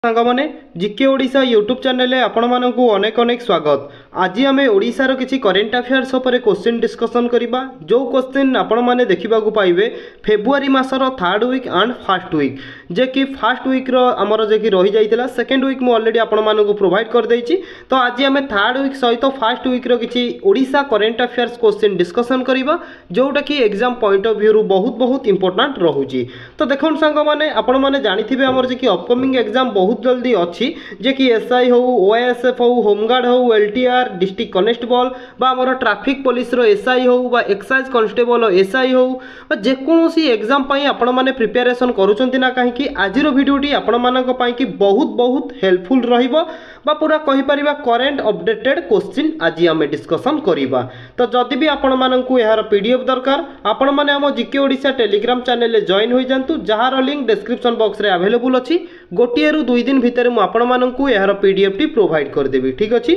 सांगमाने GK Odisha YouTube channel में आपण मानक अनेक अनेक स्वागत। आज आम ओडिशार किसी करेन्ट अफेयर्स पर क्वेश्चन डिस्कसन करबा। जो क्वेश्चन आपण माने देखा पाइबे फेब्रुआरी मासर third week and first week जे कि फर्स्ट वीक आमर जे कि रही जाइतिला सेकेंड वीक मु ऑलरेडी आपण मानक प्रोवाइड कर देछि। तो आज आम थर्ड वीक सहित फर्स्ट वीक किसी Odisha current affairs question discussion करबा जोटा कि एग्जाम पॉइंट ऑफ व्यू बहुत बहुत इंपोर्टेंट रहुछि। तो देखो सांग माने आपण माने जानिथिबे हमर जे कि अपकमिंग एग्जाम बहुत जल्दी अच्छी जे कि एसआई हो ओएसएफ हो होमगार्ड हो एलटीआर डिस्ट्रिक्ट कनेस्टेबल बा हमर ट्रैफिक पुलिस रो एसआई हो बा एक्साइज कांस्टेबल एसआई हो बा जे कोनोसी एग्जाम पई आपण माने प्रिपरेशन करूचंती ना काहे कि आजिरो वीडियोटी आपण मानक पई कि बहुत बहुत हेल्पफुल रहिबो बा पूरा कहि परिबा करेंट अपडेटेड क्वेश्चन आज आमे डिस्कशन करिबा। तो जदि भी आपण मानकु यार पीडीएफ दरकार आपण माने हम जीके ओडिशा टेलीग्राम चैनल ले जॉइन होई जानतु जहार लिंक डिस्क्रिप्शन बॉक्स रे अवेलेबल अछि। गोटिए रु 2 दिन भितर मु आपण मानकु यार पीडीएफ टी प्रोवाइड कर देबी। ठीक अछि।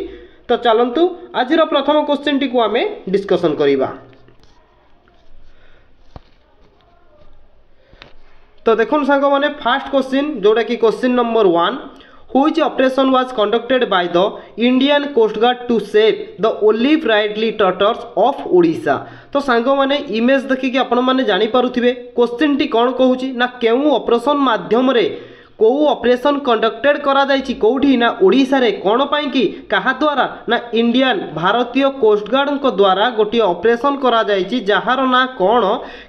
तो चलंतु आजिरो प्रथम क्वेश्चन टी को आमे डिस्कशन करिबा। तो देखो सांग माने फर्स्ट क्वेश्चन जोटा कि question number 1 Which operation was conducted by the Indian Coast Guard to save the olive ridley turtles of Odisha? तो सांग माने इमेज देखिए आपण माने जानि पारुथिबे क्वेश्चन टी कोन कहूची ना केउ ऑपरेशन माध्यम रे को ऑपरेशन कंडक्टेड करा जायछि कोठी ना ओडिसा रे कोन पई कि कहा द्वारा ना इंडियन भारतीय कोस्ट गार्ड को द्वारा गोटी ऑपरेशन करा जायछि जहार ना कोन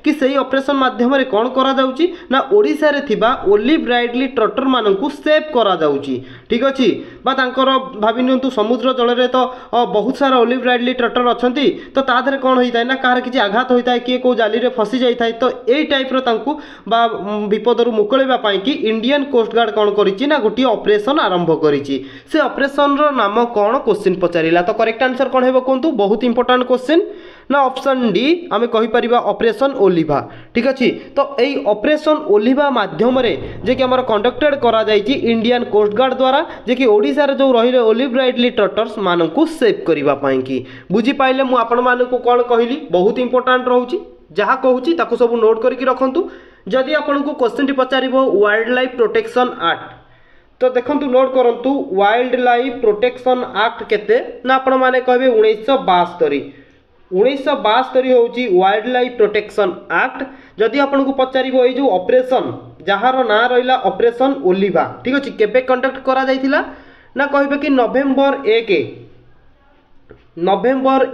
कि सेही ऑपरेशन माध्यम रे कोन करा जाउछि ना ओडिसा रे थिबा ओलिव राइडली ट्रटर मानकु सेव करा जाउछि। ठीक अछि बा तांकर भाबि नियंतु समुद्र जल रे तो बहुत सारा ओलिव राइडली ट्रटर अछंती तो तादरे कोन होइताय ना कार किछि आघात होइताय कि को जाली रे फसी जाइताय तो एई टाइप रो तांकु बा विपदरु मुकळेबा पई कि इंडियन कोस्ट गार्ड कौन करिछि ना गोटी ऑपरेशन आरंभ करिछि से ऑपरेशन रो नाम कौन क्वेश्चन पचारिला। तो करेक्ट आंसर कौन हेबो कोंतु बहुत इंपोर्टेंट क्वेश्चन ना ऑप्शन डी आमे कहि परिबा ऑपरेशन ओलिवा। ठीक अछि। तो एई ऑपरेशन ओलिवा माध्यम रे जे कि हमर कंडक्टेड करा जायछि इंडियन कोस्ट गार्ड द्वारा जे कि ओडिसा रे जो रहिले ओलिव राइडली टर्टल्स मानकु सेव करिबा पई कि बुझी पाइले मु आपण मानकु कोन कहिली बहुत इंपोर्टेंट रहउछि जहा कहूछि ताकू सब नोट करके रखंतु। जदि आपन को क्वेश्चन टी पचारिबो वाइल्ड लाइफ प्रोटेक्शन एक्ट तो देखंतु नोट करंतु वाइल्ड लाइफ प्रोटेक्शन एक्ट केते ना आपण माने कहबे 1972 होउची वाइल्ड लाइफ प्रोटेक्शन एक्ट। जदि आपन को पचारिबो ए जो ऑपरेशन जहार ना रहिला ऑपरेशन ओलिवा ठीक अछि केबे कंडक्ट करा जायतिला ना कहबे कि नवेम्बर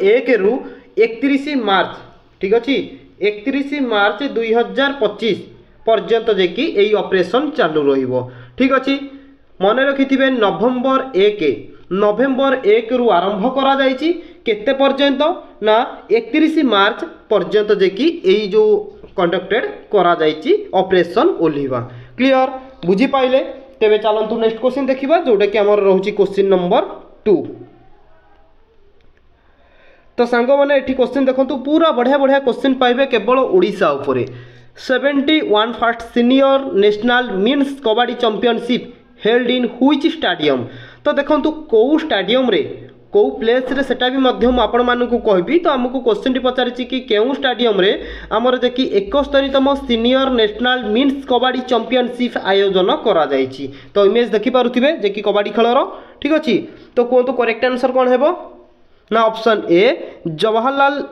1 रु 31 मार्च ठीक अछि 31 मार्च 2025 पर्यंत जे कि एई ऑपरेशन चालू रहिबो। ठीक अछि मन रखिथिबे नवेम्बर 1 रु आरंभ करा जायछि केते पर्यंत ना 31 मार्च पर्यंत जे कि एई जो कंडक्टेड करा जायछि ऑपरेशन ओलिवा। क्लियर बुझी पाइले तेबे चलंतु नेक्स्ट क्वेश्चन देखिबा जोटा कि हमर रहउछि क्वेश्चन नंबर 2। तो सांग माने एठी क्वेश्चन देखंतु पूरा बढ़िया बढ़िया क्वेश्चन पाइबे केवल ओडिशा उपरे 71 first senior national means kabaddi championship held in which stadium. तो देखंतु को स्टेडियम रे को प्लेस रे सेटा भी मध्यम आपण मानकु कहबी। तो हमकु क्वेश्चन टी पचारिछि कि केउ स्टेडियम रे हमर जे कि 71तम senior national means kabaddi championship आयोजन करा जायछि। तो इमेज देखि पारुथिबे जे कि कबड्डी खेलरो। ठीक अछि। तो कोंतु करेक्ट आंसर कोन हेबो ना ऑप्शन ए जवाहरलाल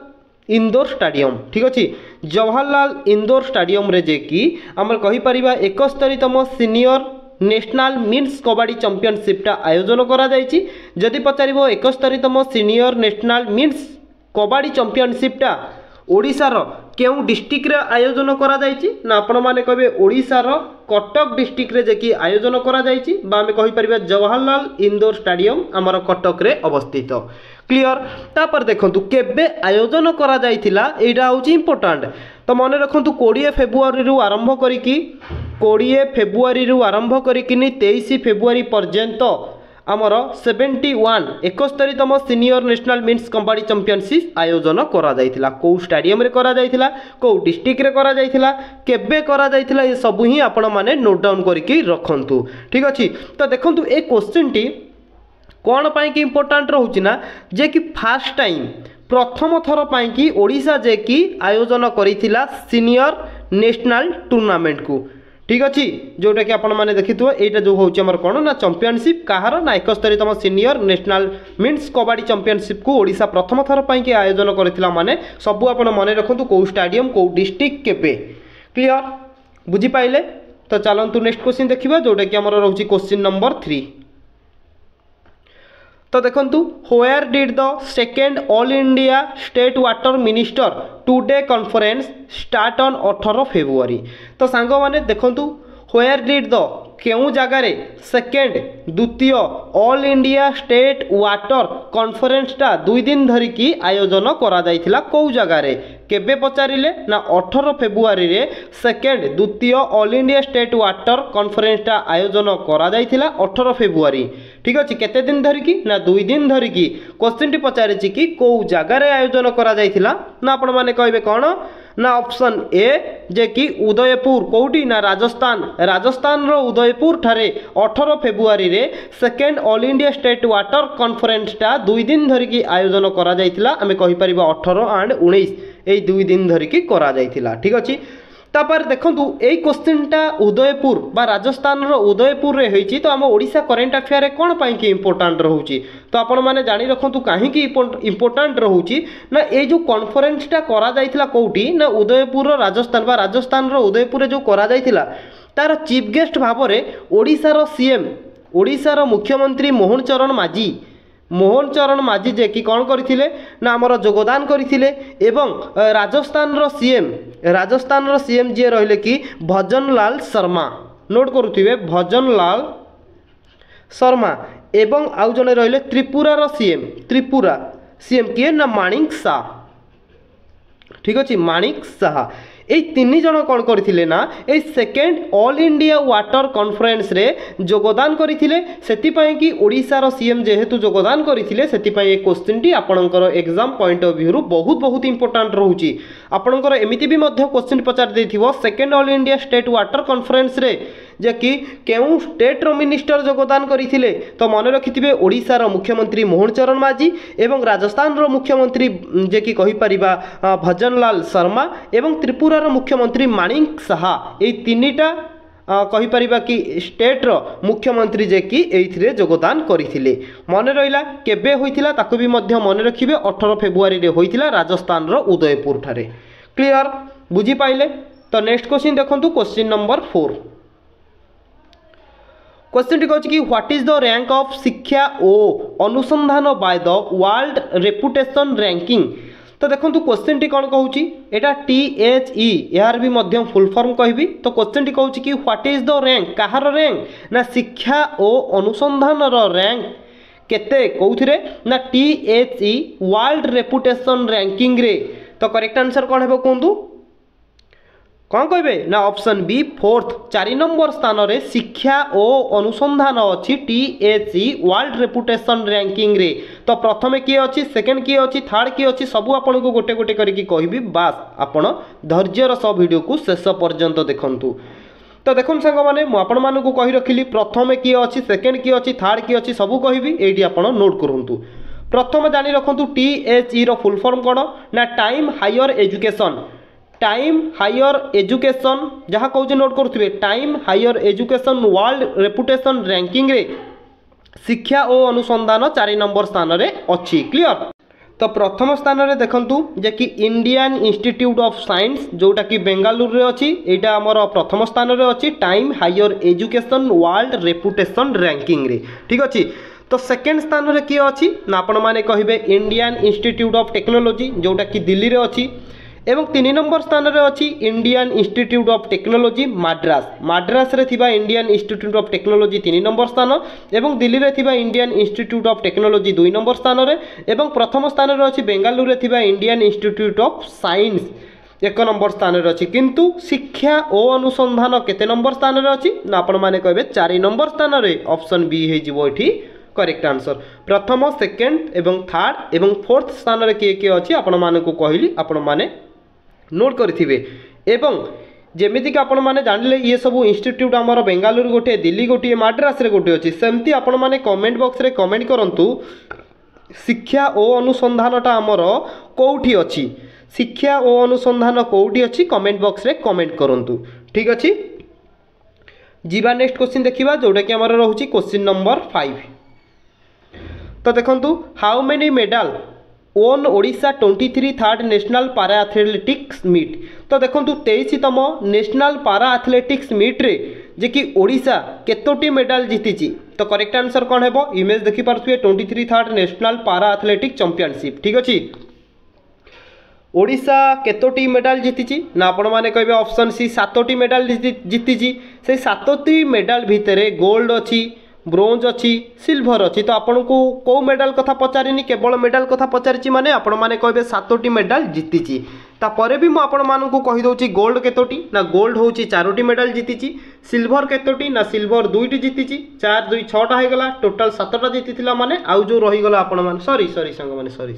इंदोर स्टेडियम। ठीक अछि जवाहरलाल इंदोर स्टेडियम रे जे कि हमर कहि परिबा 71तम senior national means kabaddi championship टा आयोजन करा जायछि। जदि पचारिबो 71तम senior national means kabaddi championship टा ओडिसा रो केउ डिस्ट्रिक्ट रे आयोजन करा जायछि ना आपण माने कहबे ओडिसा रो कटक डिस्ट्रिक्ट रे जे कि आयोजन करा जायछि बा हमें कहि परिबा जवाहरलाल इंदोर स्टेडियम हमर कटक रे अवस्थित। क्लियर। तापर देखंतु केबे आयोजन करा जायतिला एटा होची इंपोर्टेंट। तो मन रखंतु 20 फेब्रुआरी रु आरंभ करिकि 23 फेब्रुआरी पर्यंत आमर 71 senior national means kabaddi championship आयोजन करा जायतिला को स्टेडियम रे करा जायतिला को डिस्ट्रिक्ट रे करा जायतिला केबे करा जायतिला ये सब ही आपण माने नोट डाउन करके रखंतु। ठीक अछि। तो देखंतु ए क्वेश्चन टी कौन पाई कि इंपोर्टेंट रहउछि ना जे कि फर्स्ट टाइम प्रथम थर पाई कि ओडिशा जे कि आयोजन करिथिला सीनियर नेशनल टूर्नामेंट को ठीक अच्छे जोटा कि आपण मैंने देखी यहाँ जो हूँ आम कौन ना चंपियनशिप कहार ना 71तम सीनियर नेशनल मीन्स कबाडी चंपियनशिप को ओडिशा प्रथम थर पर आयोजन करथिला माने सबू आपण मन रखु कौ स्टाडियम कौ डिस्ट्रिक्ट केबे क्लियर बुझी पाइले। तो चलतु नेक्स्ट क्वेश्चन देखिबा जोटा कि आमर रहउची क्वेश्चन नंबर 3। तो देखंतु where did the second all India state water minister today conference start on 18 February. तो सांग माने देखंतु व्हेयर डिड द केउ जगार सेकेंड द्वितीय ऑल इंडिया स्टेट वाटर कॉन्फ्रेंसटा 2 दिन धरिकी आयोजन करा जायथिला कौ जगार केबे पचारिले ना 18 फेब्रुआरी रे सेकेंड द्वितीय ऑल इंडिया स्टेट वाटर कॉन्फ्रेंसटा आयोजन करा जायथिला 18 फेब्रुआरी। ठीक अच्छे केते दिन धरिकी ना 2 दिन धरिकी क्वेश्चन टी पचारिछि कि कौ जगार आयोजन करा जायथिला ना आपण माने कहबे कोन ना ऑप्शन ए जे कि उदयपुर कौटी ना राजस्थान राजस्थान रो उदयपुर ठारे 18 फेब्रुआरी रे second all India state water कॉन्फ्रेंसटा 2 दिन धरिकी आयोजन करा जायथिला आमे कहि परिबा 18 एंड 19 ए 2 दिन धरिकी करा जायथिला। ठीक अछि तापर देखंतु एई क्वेश्चनटा उदयपुर बा राजस्थान रो उदयपुर रे होईची तो आम ओडिशा करेंट अफेयर कोन पाई कि इंपोर्टेंट रहउची तो आपण माने जानि रखंतु काहे कि इंपोर्टेंट रहउची ना ए जो कॉन्फ्रेंसटा करा जायथिला कोउटी ना उदयपुर रो राजस्थान बा राजस्थान रो उदयपुर रे जो करा जायथिला तार चीफ गेस्ट भाव रे ओडिशा रो सीएम ओडिशा रो मुख्यमंत्री मोहन चरण माझी जे कि कौन करथिले ना आमर योगदान करथिले एवं राजस्थान रो सीएम जे रहिले कि भजनलाल शर्मा नोट करुथिबे भजनलाल शर्मा एवं आउ जने रहिले त्रिपुरा सीएम किए ना माणिक शाह। ठीक अच्छे माणिक शाह ए 3 जन कौन करथिले ना ए second all India water conference रे योगदान करथिले सेति पई कि ओडिसा रो सीएम जेहेतु योगदान करथिले सेति पई ए क्वेश्चन टी आपनकर एग्जाम पॉइंट ऑफ व्यू बहुत इंपोर्टेंट रहउची। आपनकर एमिति भी मध्य क्वेश्चन पचार देथिवो second all India state water conference रे जे कि केउ स्टेट रो मिनिस्टर योगदान करथिले तो मन रखिथिबे ओडिसा रो मुख्यमंत्री मोहन चरण माझी एवं राजस्थान रो मुख्यमंत्री जे कि कहि परिबा भजनलाल शर्मा एवं त्रिपुरा रो मुख्यमंत्री माणिक शाह ए 3टा कहि परिबा कि स्टेट रो मुख्यमंत्री जे कि एइथिरे योगदान करथिले। मन रहिला केबे होइथिला ताकु भी मध्य मन रखिबे 18 फेब्रुआरी रे होइथिला राजस्थान रो उदयपुर ठारे क्लियर बुझी पाइले। तो नेक्स्ट क्वेश्चन देखंतु क्वेश्चन नंबर 4। क्वेश्चन टी कहछि कि what is the rank of शिक्षा ओ अनुसंधान by the world reputation ranking. तो देखंतु question T cone कहउछि Etah THE यार भी मध्यम फुल फॉर्म कहबी। तो क्वेश्चन टी कहउछि कि what is the rank Kahar rank ना शिक्षा ओ अनुसंधान रो रैंक केते कोउथिरे ना THE वर्ल्ड रेपुटेशन रैंकिंग रे। तो करेक्ट आंसर कोन हेबो कोंदु कौन कहे ना ऑप्शन बी 4th 4 नंबर स्थान रे शिक्षा ओ अनुसंधान अच्छी THE वर्ल्ड रेपुटेशन रैंकिंग रे। तो प्रथमे किए अच्छी सेकेंड किए अच्छी थर्ड किए अच्छी सबू आपन को गोटे गोटे करके कहबी बास आपण धैर्यर सब वीडियो को शेष पर्यंत देखंतु। तो देखो सांग मैंने मुझे कही रखिली प्रथमे किए अच्छी सेकेंड किए अच्छी थर्ड किए अच्छी सबू कहबी ये आप नोट करूँ। प्रथम जानी रखु THE रो फुल फॉर्म कौन ना टाइम हायर एजुकेशन जहाँ कौन नोट करुवे Times higher education world reputation ranking रे शिक्षा और अनुसंधान 4 नंबर स्थान रे अच्छी क्लियर। तो प्रथम स्थान रे देखंतु जे कि इंडियन इंस्टीट्यूट ऑफ साइंस जोटा कि बेंगालुरु रे अच्छी एटा हमर प्रथम स्थान रे अच्छी Times higher education world reputation ranking रे ठीक अच्छी। तो सेकेंड स्थान रे किए अच्छी ना आपण माने कहिबे इंडियन इंस्टीट्यूट ऑफ टेक्नोलॉजी जोटा कि दिल्ली रे अच्छी एवं 3 नंबर स्थान रे अच्छी Indian institute of technology Madras रे थिबा Indian institute of technology 3 number स्थान एवं दिल्ली रे थिबा Indian institute of technology 2 number स्थान रे एवं प्रथम स्थान रे अच्छी बेंगालुरु रे थिबा Indian institute of science 1 number स्थान रे अच्छी। किंतु शिक्षा और अनुसंधान केते नंबर स्थान रे अच्छी ना आपण माने कहबे 4 नंबर स्थान रे ऑप्शन बी हे जिवो एठी करेक्ट आंसर। प्रथम सेकेंड एवं थर्ड एवं फोर्थ स्थान रे किए किए अच्छी आपण माने को कहली आपण माने नोट करिथिबे एवं जेमिति कि आपण माने जानले ये सब इंस्टीट्यूट आमर बेंगालुरु गोटे दिल्ली गोटे माड्रास रे गोटे अच्छी सेमती आपण माने कमेंट बॉक्स रे कमेंट करंतु शिक्षा और अनुसंधानटा आमर कोठी अच्छी शिक्षा और अनुसंधान कोठी अच्छी कमेंट बॉक्स रे कमेंट करंतु ठीक अच्छी। जीवा नेक्स्ट क्वेश्चन देखा जोटा कि आमर रोचे क्वेश्चन नंबर 5। तो देखो how many medal won Odisha 23 third national para athletics meet. तो देखो 23तम नेशनल पारा एथलेटिक्स मीट रे जे कि ओडिशा केतोटी मेडल जीति। तो करेक्ट आंसर कौन है इमेज देखिपे 23 third national para athletics championship. ठीक अच्छे ओडिशा केतोटी मेडल जीति ना आपण मैंने कहे ऑप्शन सी 7टी मेडल जीति। से 7टी मेडल भितर गोल्ड अच्छी ब्रोंज अच्छी सिल्वर अच्छी। तो आपन को कौ मेडल कथा पचारिनी केवल मेडल कथा पचारि माने आपण मैंने कहे 7टी मेडल जीति। तापर भी मुझे कहीदे गोल्ड केतोटी ना गोल्ड हूँ 4टी मेडल जीति। सिल्वर केतोटी ना सिल्वर 2टी जीति 4 2 6टा होगा टोटाल 7टा जीति माने आउ जो रहीगला आपण मैंने सॉरी सांग मैंने सॉरी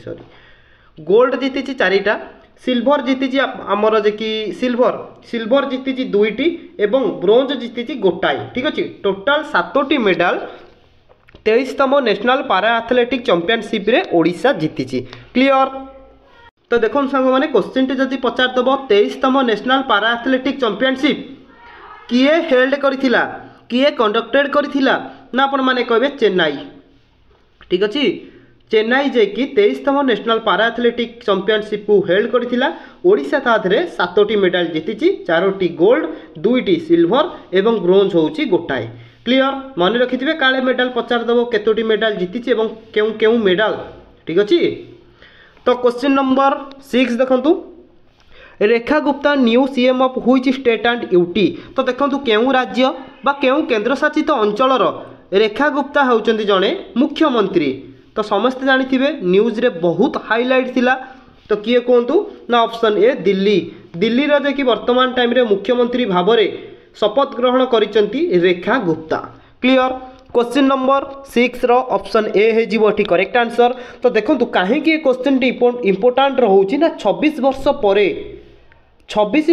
गोल्ड जीति 4टा सिल्वर जीति आमर जे कि सिल्वर जीति 2टी एवं ब्रोंज जीति गोटाए। ठीक अच्छे टोटाल 7टी मेडल 23तम नेशनल पारा एथलेटिक चैंपियनशिप रे ओडिशा जीति। क्लियर। तो देखो सांग मैंने क्वेश्चन टी जदि पचारदेव 23तम नेशनल पारा एथलेटिक चैंपियनशिप किए हेल्ड करथिला किए कंडक्टेड करथिला ना आपण माने कहबे चेन्नई। ठीक अच्छे चेन्नई जे कि 23तम नेशनल पारा एथलेटिक चैंपियनशिप को हेल्ड करथिला। ओडिशा ताधरे 7टी मेडल जीति 4टी गोल्ड 2टी सिल्वर एवं ब्रोंज होउची गोटाए। क्लियर मन रखिथिबे काले मेडल पचारदेव केतोटी मेडल जीति एवं केउ केउ मेडल। ठीक अच्छे तो क्वेश्चन नंबर 6 देखंतु Rekha Gupta new CM of which state and UT. तो देखंतु केउ राज्य बा केउ केंद्रशासित अंचलर रेखा गुप्ता होउचंती जणे मुख्यमंत्री। तो समस्ते जानी न्यूज रे बहुत हाईलाइट थिला। तो किए कहतु ना ऑप्शन ए दिल्ली। दिल्ली रो जे कि वर्तमान टाइम रे मुख्यमंत्री भाव में शपथ ग्रहण करिसंती Rekha Gupta. Clear. Question number 6 रो ऑप्शन ए हे जीवो ठी करेक्ट आंसर। तो देखो कहीं क्वेश्चन टी इंपोर्टाट रोची ना 26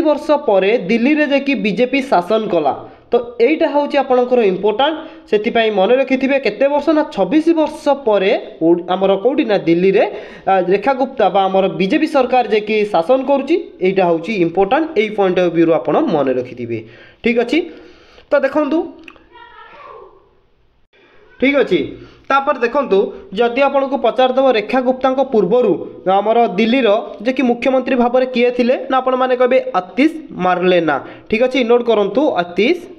वर्ष पर दिल्ली रे जे कि बीजेपी शासन कला। तो यहीटा हूँ आपंकर इंपोर्टाट से मन रखिथे केते वर्ष ना 26 वर्ष पर आमर कौटी ना दिल्ली रे रेखा गुप्ता बा आमर बीजेपी सरकार जे कि शासन करुच्ची यहीटा हूँ इंपोर्टाट यही पॉइंट ऑफ व्यू आप मन रखिथे। ठीक अच्छे तो देखु ठीक अच्छे तापर देखु जदि आपन को पचारदेव रेखा गुप्ता पूर्वर आमर दिल्ली जे कि मुख्यमंत्री भाव में किए थे ना आपण मैंने कहे आतिश मार्लेना। ठीक अच्छे नोट करूँ आतिश।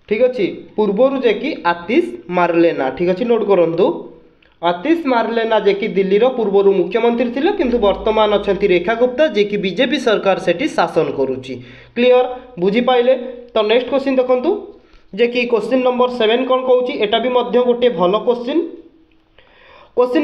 ठीक अच्छे पूर्वर जे कि आतिश मार्लेना। ठीक अच्छे नोट करूँ आतिश मार्लेना जे कि दिल्ली पूर्वर मुख्यमंत्री थे किंतु वर्तमान अच्छा रेखा गुप्ता जे कि बीजेपी सरकार सेठी शासन करुच्ची। क्लियर बुझीपाइले। तो नेक्स्ट क्वेश्चन देखंतु जे कि क्वेश्चन नंबर 7 कौन कहूँ एटा भी मध्य गोटे भल क्वेश्चन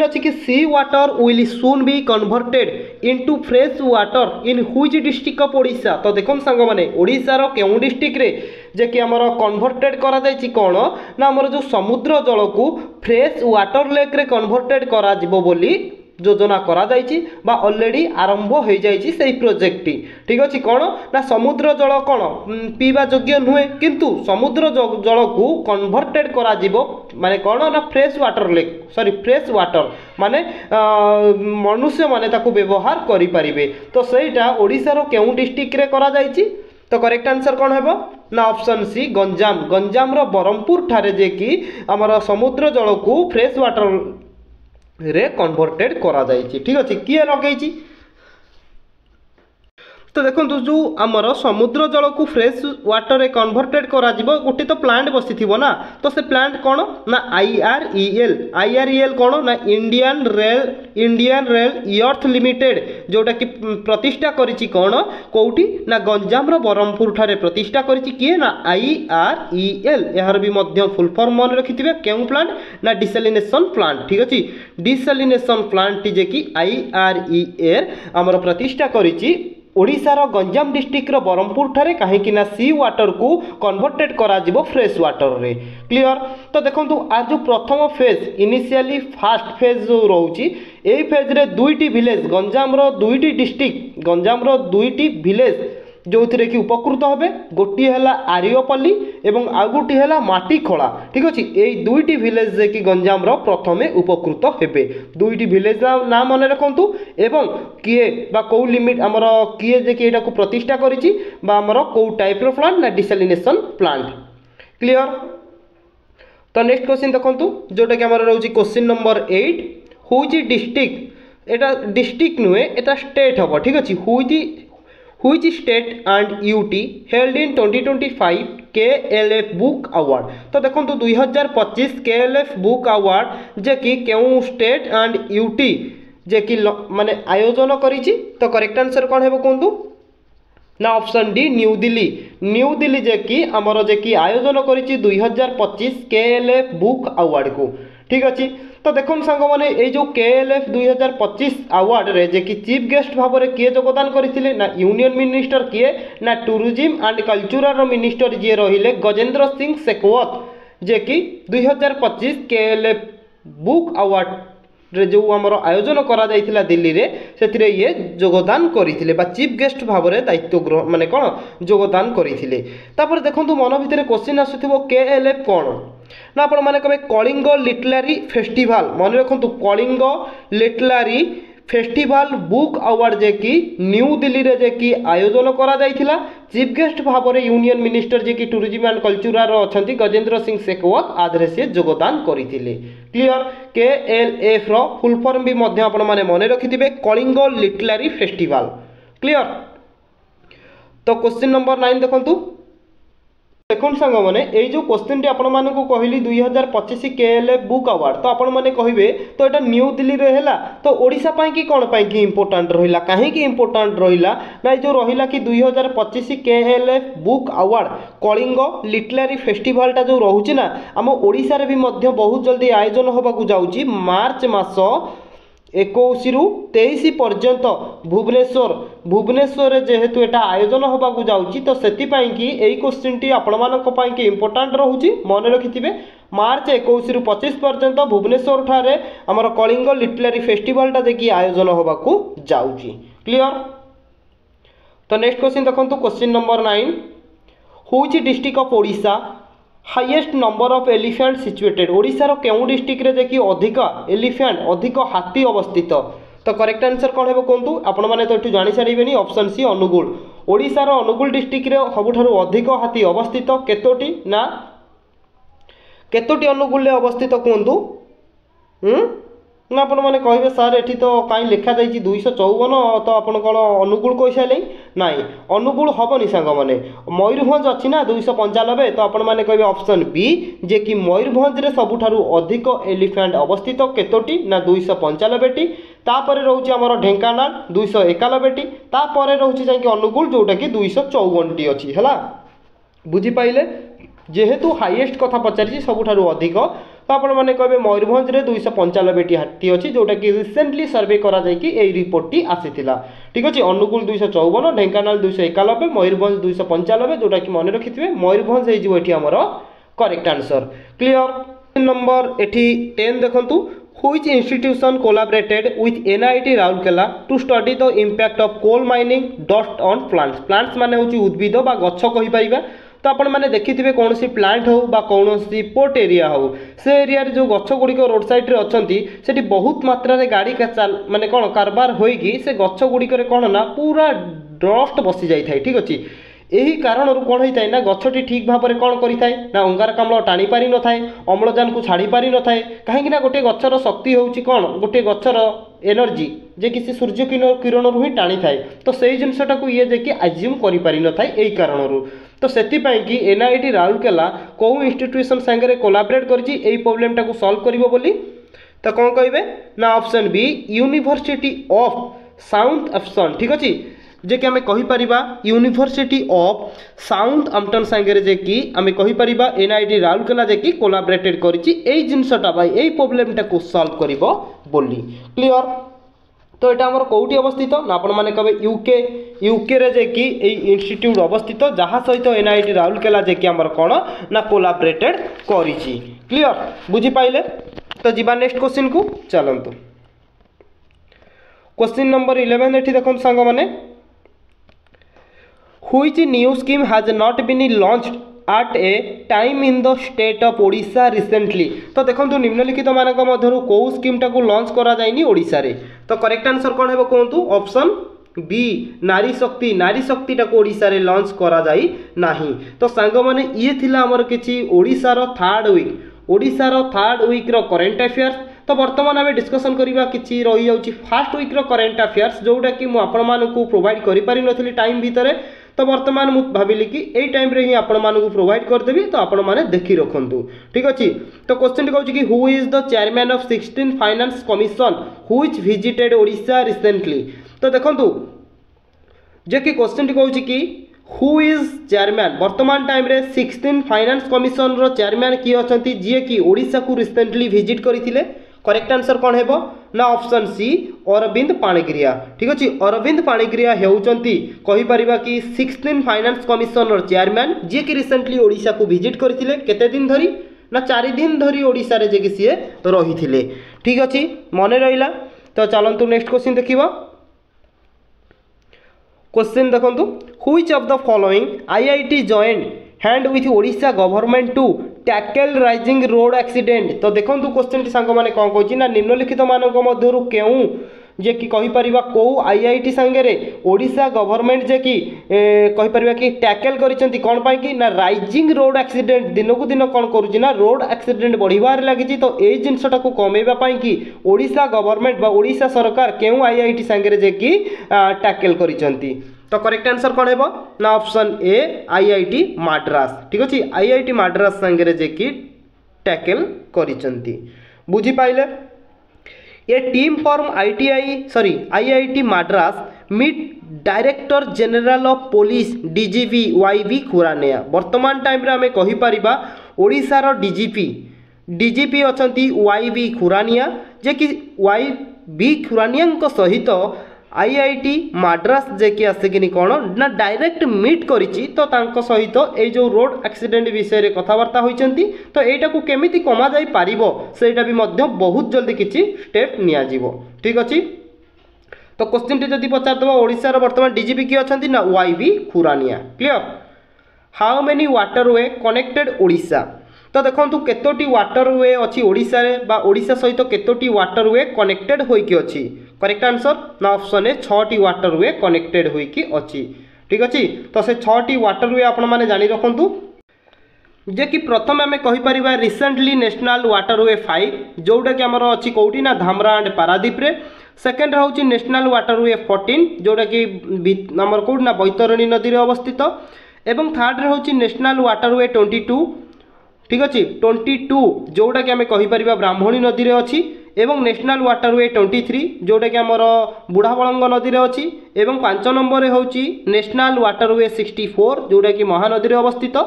अच्छी कि sea water will soon be converted into fresh water in which district of Odisha. तो देखो सांग माने ओडिशार केउ डिस्ट्रिक्ट रे जे कि हमर कन्वर्टेड करा जायछि कोन ना हमर जो समुद्र जल को फ्रेश वाटर लेक रे कन्वर्टेड करा जिवो बोली योजना करा जायछि बा ऑलरेडी आरंभ हो जायछि सेही प्रोजेक्ट टी। ठीक अछि कोन ना समुद्र जल कोन पीवा योग्य नुहे किंतु समुद्र जल को कन्वर्टेड करा जिवो माने कोन ना fresh water lake sorry fresh water माने मनुष्य माने ताकू व्यवहार करि परिबे। तो सेहीटा ओडिसा रो केउ डिस्ट्रिक्ट रे करा जायछि। तो करेक्ट आंसर कौन है ना ऑप्शन सी गंजाम। गंजाम रो बरहमपुर ठारे जे कि हमर समुद्र जल को फ्रेश वाटर रे कन्वर्टेड करा जायछि। ठीक अच्छे किए लगे तो देखो जो आमर समुद्र जल को फ्रेश वाटर रे कन्वर्टेड करा जिवो गोटे तो प्लांट बसी थिबो ना। तो से प्लांट कौन ना IREL कौन ना इंडियन रेल अर्थ लिमिटेड जोटा कि प्रतिष्ठा करिछि कौन कौटी ना गंजाम रो बरहमपुर ठारे प्रतिष्ठा करिछि किए ना IREL। यार भी मध्य फुल फॉर्म मन रखिथिबे केउ प्लांट ना डिसैलिनेशन प्लांट। ठीक अछि डिसैलिनेशन प्लांट जे कि IREL आमर प्रतिष्ठा करिछि ओडिशार गंजाम डिस्ट्रिक्ट रो बरहमपुर ठारे कहीं ना सी वाटर को कन्वर्टेड करा जिवो फ्रेश वाटर रे। क्लियर। तो देखंतु आज जो प्रथम फेज इनिशियली फास्ट फेज जो रोची एई फेज रे दुईटी विलेज गंजाम रो दुईटी डिस्ट्रिक्ट गंजाम रो दुईटी विलेज जो थे कि उपकृत हे गोटे है आर्यपल्ली एवं आउ गोटे है माटीखोला। ठीक अच्छे यही दुईटी विलेज जे कि गंजाम प्रथमे उपकृत हेबे। दुईटी विलेज ना मन रखु एवं किए बा कौ लिमिट आमर किए जे कि एटा को प्रतिष्ठा करिछि बा आमर कौ टाइप रो प्लांट ना डिसैलिनेशन प्लांट। क्लियर। तो नेक्स्ट क्वेश्चन देखंतु जोटा कि आमर रहउछि question number 8 which district Etah district नुहे एटा स्टेट हबो। ठीक अछि which state and UT held in 2025 KLF book award. तो देखो 2025 KLF बुक अवार्ड जे कि केउ स्टेट एंड यूटी जे कि माने आयोजन करिछि। तो करेक्ट आंसर कौन हेबो कहंतु ना option D new Delhi. New Delhi जे कि आमर जे कि आयोजन करिछि 2025 KLF बुक अवार्ड को। ठीक अछि। तो देखो सांग मैंने ये जो KLF 2025 अवार्ड रे जे कि चीफ गेस्ट भाव में किए योगदान करते ना यूनियन मिनिस्टर किए ना टूरिज्म एंड कल्चरल मिनिस्टर जी रहिले गजेंद्र सिंह शेखावत जे कि 2025 KLF बुक अवार्ड रे जो आमर आयोजन करा जाइथिला दिल्ली रे से ये योगदान करते बा चीफ गेस्ट भाव में दायित्व माने कौन योगदान करते। तापर देखो मन भितर क्वेश्चन आसुथिबो KLF कौन ना आपण माने कबे कलिंग लिटरेरी फेस्टिवल मन रखु Kalinga literary festival book award जे कि न्यू दिल्ली रे जे कि आयोजन करा जाइथिला चीफ गेस्ट भाव में यूनियन मिनिस्टर जे कि टूरिज्म एंड कल्चरल अछंती गजेंद्र सिंह शेखावत आधरे से योगदान करथिले। क्लियर। KLF रो फुल फॉर्म भी मध्य आपण माने मने रखिथिबे कलिंग लिटरेरी फेस्टिवल। क्लियर। तो क्वेश्चन नंबर 9 देखंतु देखो सांग मैंने यही जो क्वेश्चन टी आपण मानक कहली 2025 KLF बुक अवार्ड तो आपण माने कहिबे तो एटा न्यू दिल्ली रे हैला तो ओडिशा पई कि कोन पई कि इंपोर्टेंट रहिला काहे कि इंपोर्टेंट रहिला ना जो रहिला कि 2025 KLF book award Kalinga literary festival टा जो रहउची ना हम ओडिशा रे भी मध्य बहुत जल्दी आयोजन होबा को जाउची मार्च मास 21 रु 23 पर्यंत भुवनेश्वर जेहेतु एटा आयोजन होबा को जाउची तो सेति पई कि एई क्वेश्चन टी आपण मानक पई कि इंपोर्टेंट रहउची मन रखिथिबे मार्च 21 रु 25 पर्यंत भुवनेश्वर ठारे हमर कलिंग लिटरेरी फेस्टिवल टा देखि आयोजन होबा को जाउची। क्लियर। तो नेक्स्ट क्वेश्चन देखंतु question number 9 which district of Odisha highest number of elephant situated Odisha केउ डिस्ट्रिक्ट रे देखि अधिक एलिफेंट अधिक हाथी अवस्थित। तो करेक्ट आंसर कौन है कहतु आपण मैंने तो ये जानी सारे ऑप्शन सी अनुगुल ओडिशार अनुगुल डिस्ट्रिक्ट रे सबुठारु अधिक हाथी अवस्थित केतोटी ना केतोटी अनुगुल अवस्थित कहतु ना आपण मैंने कहे सार एठी तो कहीं लिखा जाइए 254 तो आपण कौन अनुगुल कही सारे ना अनुगुल हेनी सांग मैंने मयूरभंज अच्छी ना 295 तो आपण मैंने कहे ऑप्शन बी जे कि मयूरभंज रे सबुठारु अधिक एलिफेंट अवस्थित केतोटी ना 295टी तापर रोचे आमर ढेंकानाल 291टी तापर रोचे जाकि अनुगुल जोटा कि 254टी अच्छी है बुझीपारे जेहेतु हाईएस्ट कथा पचारि सबुठारु अधिक तो आपण मैंने कहे मयूरभंज रे 295टी हाथी अच्छी जोटा कि रिसेंटली सर्वे करा जायकि एई रिपोर्ट टी आसीथिला। ठीक अच्छे अनुगुल 254 ढेंकानाल 291 मयूरभंज 295 जोटा कि मन रखिथिबे मयूरभंज हे जिवो एठी हमर करेक्ट आंसर। क्लियर। नंबर एठी 10 देखंतु which institution collaborated with NIT Rourkela to study the impact of coal mining dust on plants plants माने होची उद्भिद बा गछ कहि परिबा तो आपण मैंने देखिथिबे कौन सी प्लांट हो बा कौन सी पोर्ट एरिया हो से एरिया रे जो गछ गुड़िक रोड साइड रे अछंती सेठी बहुत मात्रा रे गाड़ी का चाल माने कौन कारबार होइगी से गछ गुड़िक रे कौन ना पूरा डस्ट बसी जाई थाए। ठीक अच्छे यही कारण कौन होता है ना गछटी ठीक भाव में कौन करें ना अंगारकाम्ल टाणी पारि न थाए अम्लजान को छाड़ी पारि न थाए कहीं गोटे गचर शक्ति होची कौन गोटे गचर एनर्जी जे कि सूर्य किरण ही टाणी थाए तो सही जिनसटा को ये जे कि आज्यूम करि पारि न थाए एई कारणरू तो सेतिपाई कि NIT राउरकेला कौ इंस्टीट्यूशन सांगे कोलाबरेट करिछि एई प्रॉब्लमटा को सॉल्व करिवो बोली तो कौन कहिबे ना option B university of Southampton. ठीक अच्छे जे कि आमे कहि परिबा यूनिवर्सिटी ऑफ साउथ एम्पटन सांगे जे कि आमे कहि परिबा NIT राउरकेला जे कि कोलाबरेटेड करिछि एई जिनसटा बाय एई प्रॉब्लमटा को सॉल्व करिवो बोली। क्लियर। तो यहाँ आमर कौटी अवस्थित ना आपण मैंने कहे यूके रे जे कि इंस्टीट्यूट अवस्थित जहाँ सहित NIT राउरकेला जे कि आमर कौन ना कोलाबरेटेड करिछि। क्लियर बुझीपाइले। तो जीवा नेक्स्ट क्वेश्चन को चलतु क्वेश्चन नंबर 11 एठी देखो सांग माने Which new scheme has not been launched at a time in the state of Odisha recently? तो देखो निम्नलिखित मानक मध्यरु को स्कीम टाको लॉन्च करा जाइनी ओडिसा रे। तो करेक्ट आंसर कौन है कहतु? ऑप्शन बी नारी शक्ति टाको ओडिसा रे लॉन्च करा जाई नाही। तो सांग माने ये थिला हमर किछि ओडिसा रो थर्ड वीक रो करंट अफेयर्स। तो बर्तमान आम डिस्कसन करवा कि रही जाऊँगी फास्ट वीक रो करंट अफेयर्स जोटा कि मुझे प्रोवाइड कर पारि नथली टाइम भितर। तो बर्तमान मुझे भाविली कि यही टाइम रे ही आपण मानकु प्रोवाइड करदेवी। तो आपण माने देखि रखंतु, ठीक अछि। तो क्वेश्चन कहूँ कि who is the chairman of 16 finance commission which visited Odisha recently? तो देखंतु जे कि क्वेश्चन कहूँ कि हु इज चेयरमैन वर्तमान टाइम रे 16 फाइनेंस कमिशन रो चेयरमैन किए अछंती जे कि ओडिशा को रिसेंटली विजिट करथिले? करेक्ट आंसर कौन है ना? ऑप्शन सी अरविंद पाणिग्रिया, ठीक अच्छे। अरविंद पाणिग्रिया हेउचंती कहि परिबा कि 16 फाइनेंस कमिशन रो चेयरमैन जे कि रिसेंटली ओडिशा को विजिट करथिले। केते दिन धरी ना 4 दिन धरी ओडिशा रे जे कि सीए रहिथिले, ठीक अच्छे, मने रहिला। तो चलंतु नेक्स्ट क्वेश्चन देखिबा। क्वेश्चन देखंतु which of the following IIT joined hand with Odisha government to tackle rising road accident? तो देखो क्वेश्चन टी सांग माने कौन कहछि ना निम्नलिखित मानक मध्यरु केउ जे कि कहि परिबा को आईआईटी संगे रे ओडिशा गवर्नमेंट जे कि कहि परिबा कि टैकल करिसंती कोन पाई कि ना राइजिंग रोड एक्सीडेंट दिन को दिन कोन करूछि ना रोड एक्सीडेंट बढ़िबार लागिछि। तो ए जिंसटा को कमेबा पाई कि ओडिशा गवर्नमेंट बा ओडिशा सरकार केउ आईआईटी संगे रे जे कि टैकल करिसंती? तो करेक्ट आंसर कौन है ना? ऑप्शन ए आईआईटी माड्रास, ठीक अच्छे। आईआईटी माड्रास संगे जे कि टैकल करिसंती, बुझी पाइले। A team from IIT Madras meet director general of police DGP YV Khurania. वर्तमान टाइम रे आमे कहि परिबा ओडिसा रो डीजीपी अछंती वाईवी खुरानिया जे कि वाईवी खुरानिया सहित आईआईटी माड्रास जे कि आसिकिनी कौन ना डायरेक्ट मीट करिछि। तो तांको सहित ए जो रोड एक्सीडेंट विषय रे कथावार्ता होइचंती। तो एटा को केमिति कमा जाई पारिबो सेटा भी मध्य बहुत जल्दी किछि स्टेप निया जिवो, ठीक अछि। तो क्वेश्चन टी जदि पचार दबा ओडिसा रो वर्तमान डीजीपी की अछंती ना YV Khurania, clear. How many waterway connected Odisha? तो देखंतु केतोटी वाटरवे अछि ओडिसा रे बा ओडिसा सहित केतोटी वाटरवे कनेक्टेड होई कि अछि? करेक्ट आंसर ना ऑप्शन ए 6टी वाटरवे कनेक्टेड होई कि अछि, ठीक अछि। तो से 6टी वाटरवे आपण माने जानि रखंतु जे कि प्रथम आमे कहि परिबा रिसेंटली नेशनल वाटरवे 5 जोटा कि हमर अछि कोउटी ना धामरा एंड पारादीप रे। सेकंड रहउची नेशनल वाटरवे 14 जोटा कि हमर कोउट ना बैतरणी नदी रे अवस्थित। एवं थर्ड रहउची नेशनल वाटरवे 22, ठीक अच्छे, 22 जोटा कि आमे कहि परिबा ब्राह्मणी नदी रे अछि। एवं नेशनल वाटरवे 23 जोटा कि आमर बुढ़ाबलंग नदी रे अछि। एवं 5 नंबर रे होची नेशनल वाटरवे 64 जोटा कि महानदी रे अवस्थित।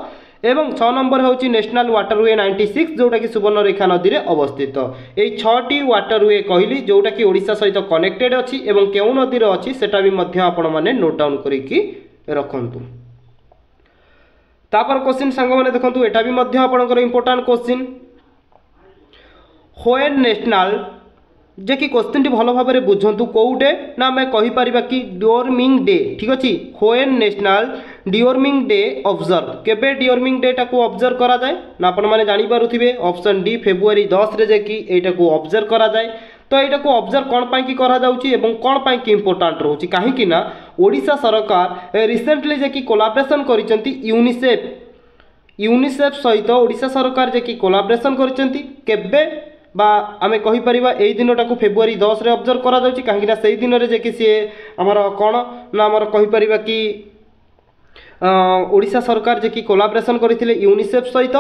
एवं 6 नंबर होची नेशनल वाटरवे 96 जोटा कि सुवर्णरेखा नदी रे अवस्थित। एई 6टी वाटरवे कहली जोटा कि ओडिशा सहित कनेक्टेड अछि। एवं केउ नदी रे अछि सेटा भी मध्य आपण माने नोट डाउन करिकि रखंतु। तापर क्वेश्चन सांग माने देखंतु एटा भी मध्य आपणकर इंपोर्टेंट क्वेश्चन। व्हेन नेशनल जे कि क्वेश्चन टी भलो भाबरे बुझंतु कोउटे ना मैं कहि परिबा कि डिओर्मिंग डे, ठीक अछि। व्हेन नेशनल डिओर्मिंग डे ऑब्जर्व केबे डिओर्मिंग डे टा को ऑब्जर्व करा जाय ना आपण माने जानि पारुथिबे ऑप्शन डी फेब्रुआरी 10 रे जे कि एटा को ऑब्जर्व करा जाय। तो एटा को ऑब्जर्व कोन पाई कि करा जाउची एवं कोन पाई कि इंपोर्टेंट रहउची काहे कि ना ओडिशा सरकार रिसेंटली जे कि कोलैबोरेशन करिसंती यूनिसेफ सहित ओडिशा सरकार जे कि कोलैबोरेशन करिसंती केबे बा आमे कहि परिबा एई दिनटा को फेब्रुआरी 10 रे ऑब्जर्व करा जाउची काहे कि ना सेई दिन रे जे कि से हमर कोन ना हमर कहि परिबा कि ओडिशा सरकार जे कि कोलैबोरेशन करथिले यूनिसेफ सहित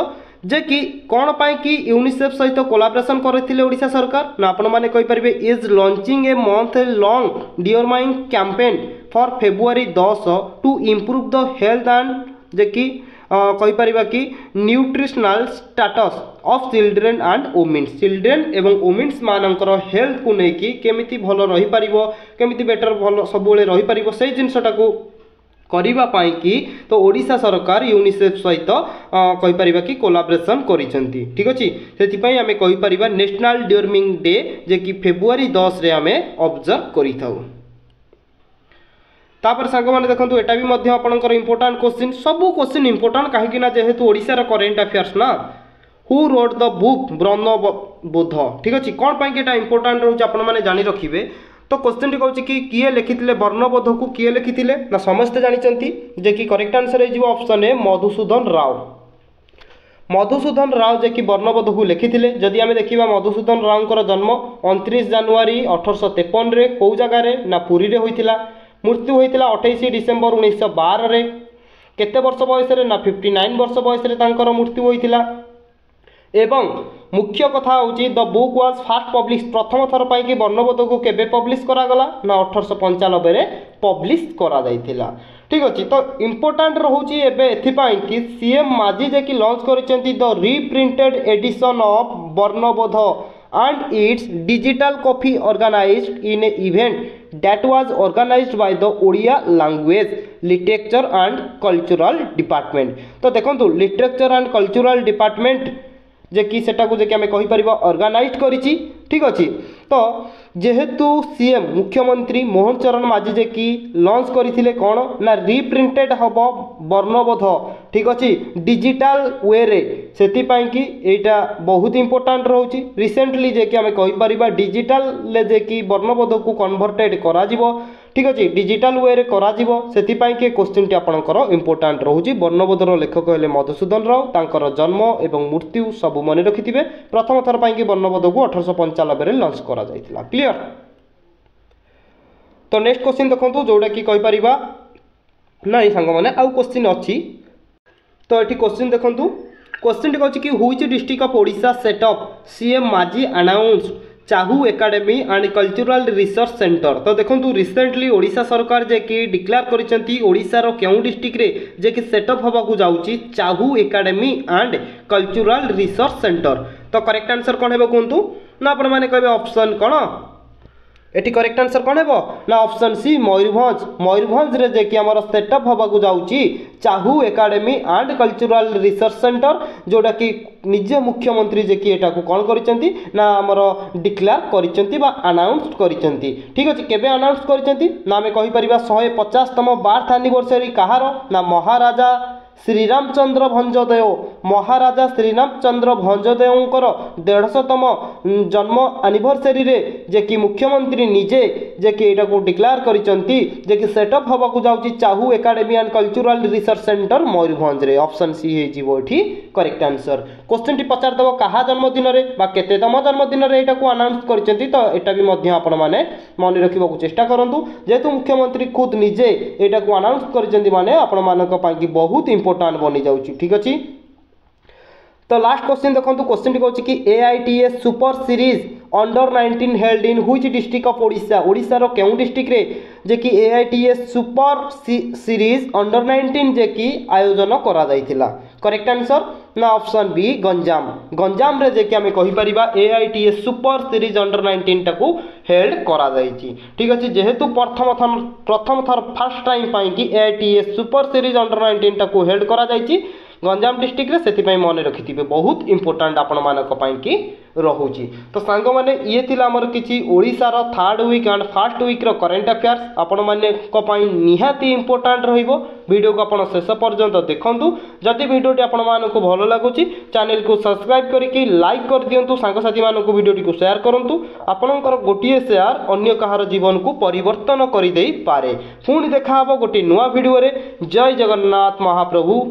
जे कि कोन पाई कि यूनिसेफ सहित कोलैबोरेशन करथिले ओडिशा सरकार ना आपण माने कहि परिबे is launching a month long deworming campaign for February 10 to improve the health and जे कि कहि परिबा कि nutritional status of children and women's children एवं वुमेन्स मानकर हेल्थ को नै कि केमिति भलो रहि परिबो केमिति बेटर भलो सब बेले रहि परिबो सेई जिंसटा को करिबा पाई कि तो ओडिशा सरकार यूनिसेफ सहित कहि परिबा कि कोलैबोरेशन करिसंती, ठीक अछि। सेति पई हमें कहि परिबा नेशनल डिओर्मिंग डे जे कि फेब्रुआरी 10 रे हमें ऑब्जर्व करिथाउ। तापर सांग मैंने देखो एटा भी आपंकर इंपोर्टाट क्वेश्चन सब क्वेश्चन इंपोर्टाट कहीं जेहेतु ओडिशार करेन्ट अफेयर्स ना हु रोड द बुक ब्रह्मबोध ठीक अच्छे कौन पाई इंपोर्टाट रोचे आपने जानी रखिए तो क्वेश्चन टी कहूँ कि किए लिखिले वर्णबोध को किए लिखिले ना समस्ते जानते जे कि करेक्ट आंसर हो ऑप्शन ए मधुसूदन राव। मधुसूदन राव जे कि वर्णबोध को लिखिले जदि आम देखा मधुसूदन राव जन्म 29 जनवरी 1853 कौ जगार ना पुरी रे होइतिला मृत्यु होइतिला 28 डिसेम्बर 1912 केते वर्ष बयस ना 59 वर्ष बयस मृत्यु होइतिला एवं मुख्य कथा हूँ the book was fast publish प्रथम थर पाई वर्णबोध को केबे पब्लिश करागला ना 1895 रे पब्लिश करा जाइथिला ठीक अच्छे तो इम्पोर्टाट रोचे एपाई कि सीएम माजी जे कि लॉन्च करिसेंती the reprinted edition of Barnabodha and its digital copy organized in an event that was organized by the Odia language literature and cultural department। तो देखो लिटरेचर एंड कल्चरल डिपार्टमेंट जे कि सेटा को जे कि आमे कहि परिबा ऑर्गेनाइज करिछि ठीक अच्छे तो जेहेतु सीएम मुख्यमंत्री मोहन चरण माझी जे कि लॉन्च करथिले कोन ना रीप्रिंटेड हबो वर्णबोध ठीक अच्छे डिजिटल वे रे सेति पाई कि एटा बहुत इंपोर्टेंट रहउछि रिसेंटली जे कि आमे कहि परिबा डिजिटल ले जे कि वर्णबोध को कन्वर्टेड करा जिवो ठीक अच्छे डिजिटल वे रे करा जिवो सेति पाई कि क्वेश्चन टी आपनकर इंपोर्टेंट रहउछि वर्णबोधर लेखक हेले मधुसूदन राव तांकर जन्म एवं मृत्यु सब मन रखिथिबे प्रथम थर पाई कि वर्णबोध को 1895 रे लॉन्च करा जाइतिला क्लियर। तो नेक्स्ट क्वेश्चन देखंतु जोडा कि कहि परिबा ना सांग माने आउ क्वेश्चन अछि तो एठी क्वेश्चन देखंतु क्वेश्चन टी कहछि कि which district of Odisha set up CM माजी अनाउंस चाहू academy and cultural research centre. तो देखो रिसेंटली ओडिशा सरकार जे कि डिक्लेयर करिसेंती ओडिशा क्यों डिस्ट्रिक्ट रे जे कि सेटअप होगा जाउची चाहू academy and cultural research centre. तो करेक्ट आंसर कौन है कहतु ना आपण माने कहबे ऑप्शन कौन एटी करेक्ट आंसर कौन है ना ऑप्शन सी मयूरभंज। मयूरभंज रे जे कि हमर सेटअप होगा जाउची चाहू academy and cultural research centre जोटा कि निजे मुख्यमंत्री जे कि एटा को कौन करिसेंती ना हमर डिक्लेयर करिसेंती बा अनाउंस करिसेंती ठीक अछि केबे अनाउंस करिसेंती ना हमें कहि परिबा 150तम बर्थ एनिवर्सरी कहार ना महाराजा श्रीरामचंद्र भंजदेव महाराजा श्रीरामचंद्र भंजदेवंकर 150तम जन्म एनिवर्सरी रे जे कि मुख्यमंत्री निजे जे कि एटा को डिक्लेयर करिसेंती जे कि सेटअप होबा को जाउची चाहू academy and cultural research centre Mayurbhanj रे ऑप्शन सी हे जीवो एठी करेक्ट आंसर। क्वेश्चन टी पचार दबो कहा जन्मदिन रे बा केतेतम जन्मदिन रे एटा को अनाउंस करिसेंती तो एटा भी मध्य आपण माने मन रखिबा को चेष्टा करंतु जेतु मुख्यमंत्री खुद निजे एटा को अनाउंस करिसेंती माने आपण मानक पाई बहुत इंपोर्टेंट बनी जाउची ठीक अछि। तो लास्ट क्वेश्चन देखो क्वेश्चन टी कहछि कि AITS super series under 19 held in which district of Odisha Odisha रो केउ डिस्ट्रिक्ट रे जे कि एआईटीएस सुपर सीरीज अंडर 19 जे कि आयोजन करा जाइथिला करेक्ट आंसर ना ऑप्शन बी गंजाम। गंजाम रे जे कि हमें कहि परिबा एआईटीएस सुपर सीरीज अंडर 19 टाकू हेल्ड करा जाइछि ठीक अछि जेहेतु प्रथम थर फर्स्ट टाइम पाई कि एआईटीएस सुपर सीरीज अंडर 19 टाकू हेल्ड करा जाइछि गंजाम डिस्ट्रिक्ट रे सेति मन रखिथिबे बहुत इंपोर्टेंट आपण मानक पाई कि रहुची। तो सांग माने ये थिला हमर किछि ओडिसा रो third week and first week रो करंट अफेयर्स आपण माने को पाई निहाती इंपोर्टेंट रहिबो वीडियो को आपण शेष पर्यंत देखंतु जदि वीडियो टी आपण मानक भलो लागुची चैनल को सब्सक्राइब करिकि लाइक कर दियंतु सांग साथी मानक वीडियो टी को शेयर करंतु आपनकर गोटिए शेयर अन्य कहार जीवन को परिवर्तन करि देई पारे। पुणी देखा हबो गोटी नुवा वीडियो रे जय जगन्नाथ महाप्रभु।